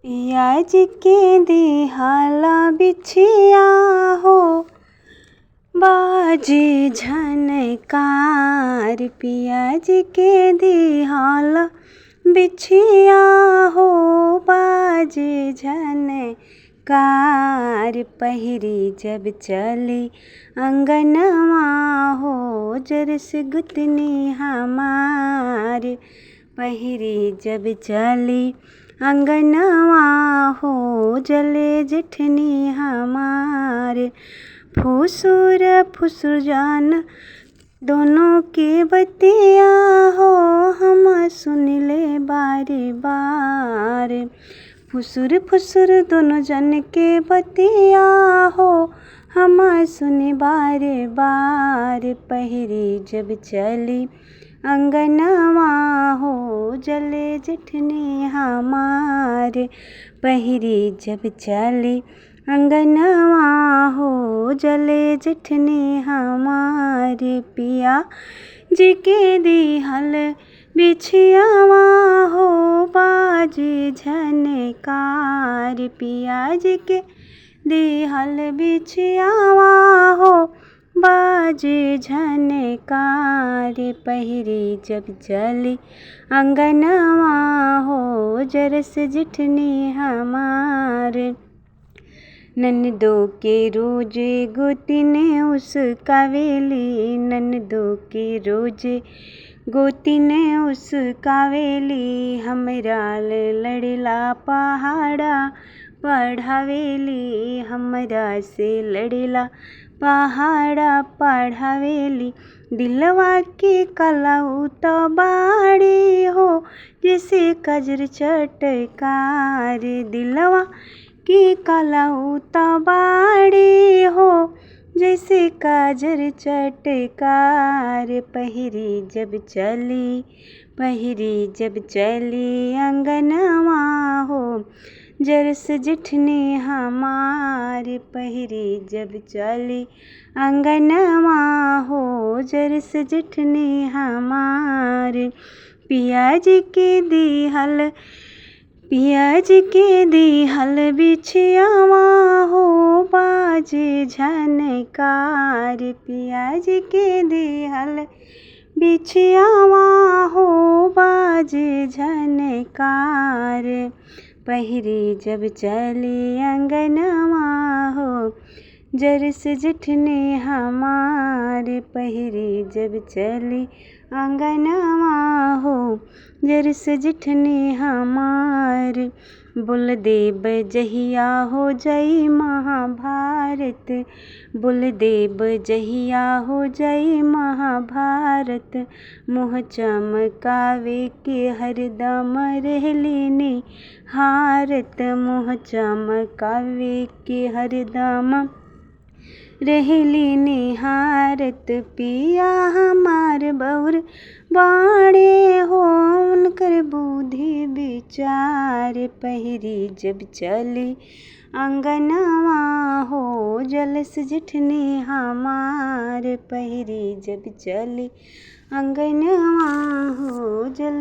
पियाज के दिहाला बिछिया हो बाजे झनकार। पियाज के दिहाला बिछिया हो बाजे झनकार। पहिरी जब चली अंगनवा हो जरस गुतनी हमार। पहिरी जब चली अंगनवा हो जले जेठनी हमार। फुसुर फुसुर जान दोनों के बतिया हो हम सुन ले बारी बार। फुसुर फुसुर दोनों जन के बतिया हो हम सुन बारे बार। पहिरी जब चली अंगनवा हो जले जेठनी हमार। पहिरी जब चली अंगनवा हो जले जेठनी हमार। पिया जी के दिहल बिछियावा हो बाजे झनकार। पिया जी के दिहल बिछियावा हो बाजे झनकार। पहिरी जब चली अंगनवा हो जरस जेठनी हमार। ननदो के रोज गोतिन उसकावेली। ननदो के रोज गोतिन उसकावेली। हमरा लड़ला पहाड़ा पढ़ावेली। हमरा से लड़ला पहाड़ा पढ़ावेली। दिलवा के कलाऊ तो बाड़ी हो जैसे कजर चटकार। दिलवा की कलाऊ तो बाड़ी हो जैसे काजर चटकार। पहिरी जब चली अंगनवा हो जरस जेठनी हमार। पहिरी जब चली अंगनवा हो जरस जेठनी हमार। पियाज के दिहल बिछियावा हो बाजे झनकार। पियाज के दिहल बिछियावा हो बाजे झनकार। पहिरी जब चली अंगनवा हो जरस जेठनी हमार। पहिरी जब चली अंगनवा हो जरस जेठनी हमार। बोल देब जहिया हो जई महाभारत। बोल देब जहिया हो जई महाभारत। मुँह चमकावे के हरदम रहली निहारत। मुँह चमकावे के हरदम रहली निहारत। पिया हमार बउर बाड़े हो उनकर बुद्धि विचार। पहिरी जब चली अंगनवा हो जलस जेठनी हमार। पहिरी जब चली अंगनवा हो जल